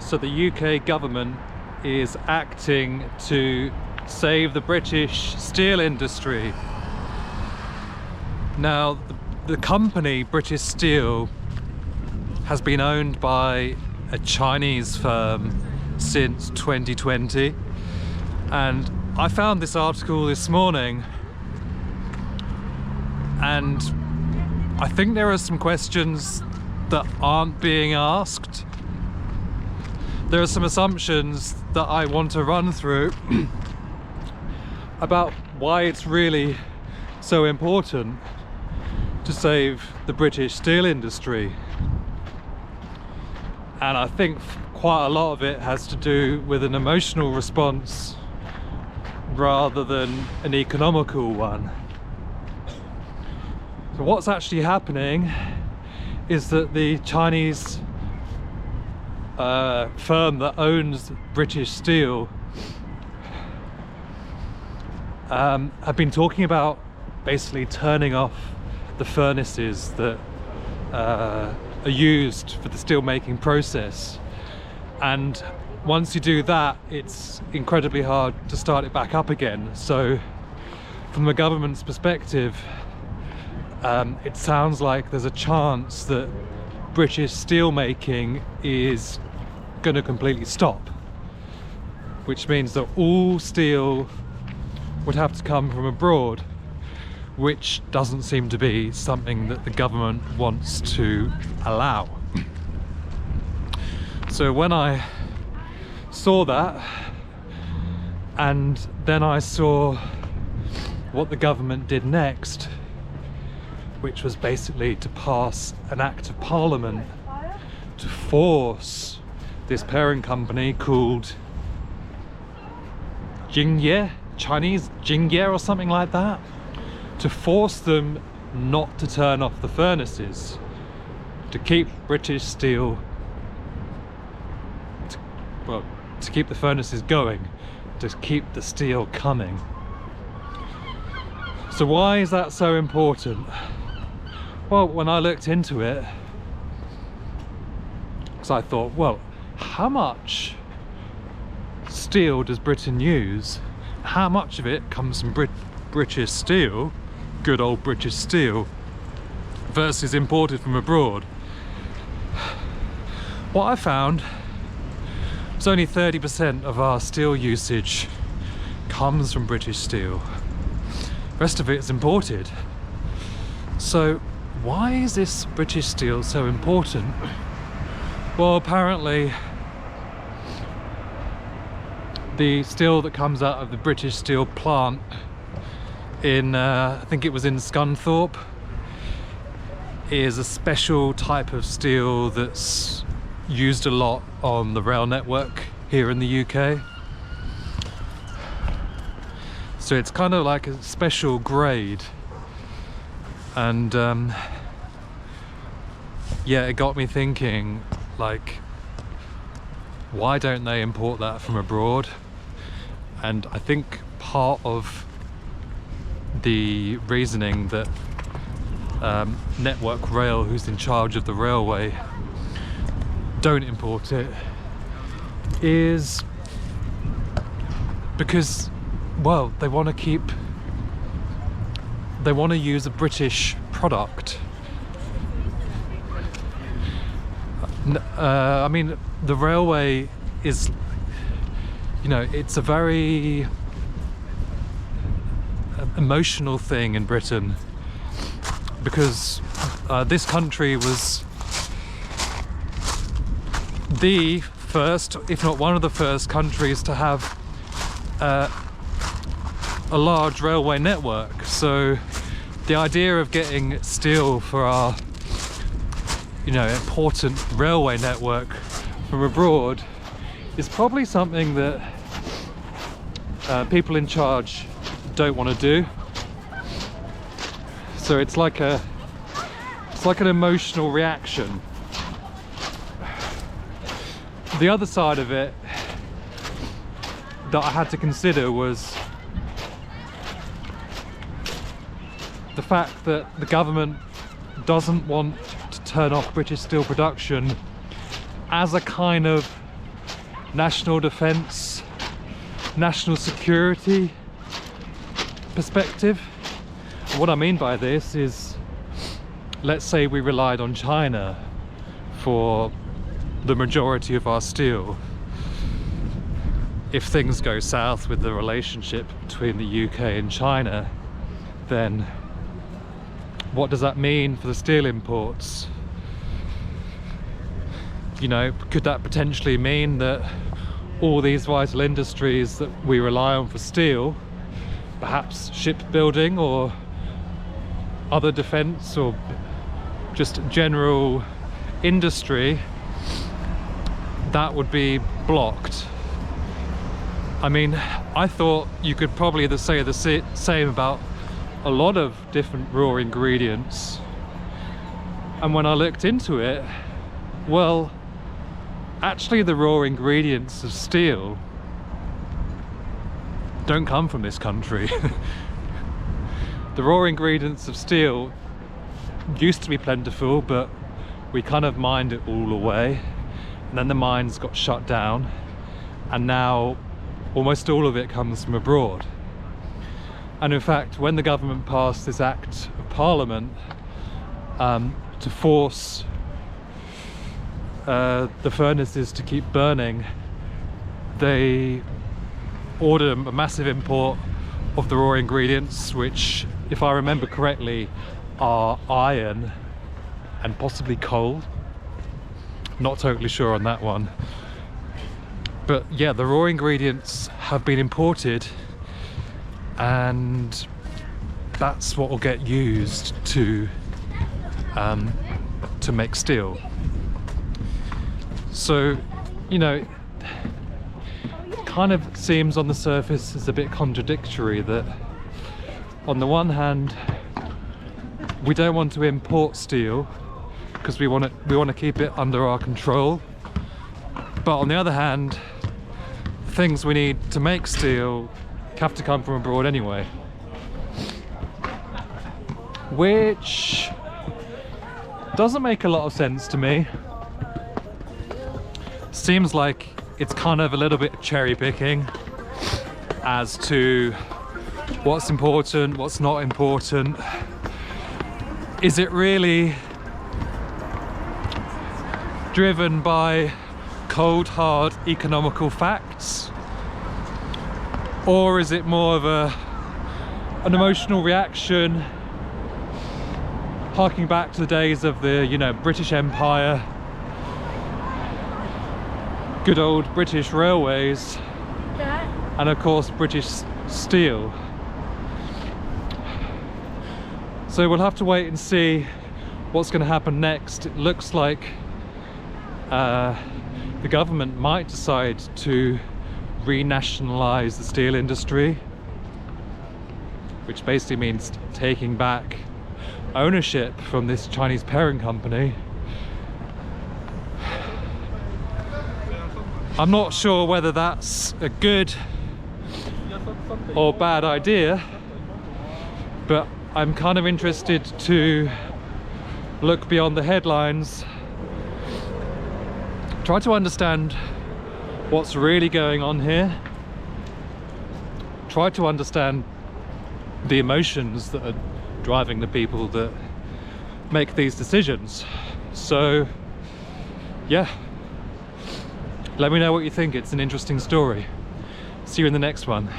So the UK government is acting to save the British steel industry. Now, the company British Steel has been owned by a Chinese firm since 2020, and I found this article this morning, and I think there are some questions that aren't being asked. There are some assumptions that I want to run through about why it's really so important to save the British steel industry. And I think quite a lot of it has to do with an emotional response rather than an economical one. So what's actually happening is that the Chinese firm that owns British Steel have been talking about basically turning off the furnaces that are used for the steel making process, and once you do that, it's incredibly hard to start it back up again. So from the government's perspective, it sounds like there's a chance that British steel making is going to completely stop, which means that all steel would have to come from abroad, which doesn't seem to be something that the government wants to allow. So when I saw that, and then I saw what the government did next, which was basically to pass an act of parliament to force this parent company called Jingye, Chinese Jingye or something like that, to force them not to turn off the furnaces, to keep British Steel, to keep the furnaces going, to keep the steel coming. So why is that so important? Well, when I looked into it, because I thought, well, how much steel does Britain use? How much of it comes from British Steel, good old British Steel, versus imported from abroad? What I found was only 30% of our steel usage comes from British Steel. The rest of it is imported. So why is this British Steel so important? Well, apparently the steel that comes out of the British Steel plant in, I think it was in Scunthorpe, is a special type of steel that's used a lot on the rail network here in the UK. So it's kind of like a special grade, and yeah, it got me thinking, like, why don't they import that from abroad? And I think part of the reasoning that Network Rail, who's in charge of the railway, don't import it is because, well, they want to use a British product. I mean, the railway is, you know, it's a very emotional thing in Britain, because this country was the first, if not one of the first countries to have a large railway network. So the idea of getting steel for our, you know, important railway network from abroad is probably something that people in charge don't want to do. So it's like an emotional reaction. The other side of it that I had to consider was the fact that the government doesn't want to turn off British steel production as a kind of national defense, national security perspective. And what I mean by this is, let's say we relied on China for the majority of our steel. If things go south with the relationship between the UK and China, then what does that mean for the steel imports? You know, could that potentially mean that all these vital industries that we rely on for steel, perhaps shipbuilding or other defense or just general industry, that would be blocked? I mean, I thought you could probably say the same about a lot of different raw ingredients, and when I looked into it, well, actually the raw ingredients of steel don't come from this country. The raw ingredients of steel used to be plentiful, but we kind of mined it all away, and then the mines got shut down, and now almost all of it comes from abroad. And in fact, when the government passed this Act of Parliament to force the furnaces to keep burning, they ordered a massive import of the raw ingredients, which, if I remember correctly, are iron and possibly coal. Not totally sure on that one. But yeah, the raw ingredients have been imported, and that's what will get used to make steel. So, you know, it kind of seems on the surface as a bit contradictory that on the one hand we don't want to import steel because we want to keep it under our control, but on the other hand, things we need to make steel have to come from abroad anyway, which doesn't make a lot of sense to me. Seems like it's kind of a little bit cherry picking as to what's important, what's not important. Is it really driven by cold, hard economical facts? Or is it more of an emotional reaction, harking back to the days of the, you know, British Empire, good old British railways, and of course British steel? So we'll have to wait and see what's going to happen next. It looks like the government might decide to renationalize the steel industry, which basically means taking back ownership from this Chinese parent company. I'm not sure whether that's a good or bad idea, but I'm kind of interested to look beyond the headlines, try to understand what's really going on here, try to understand the emotions that are driving the people that make these decisions. So yeah, let me know what you think. It's an interesting story. See you in the next one.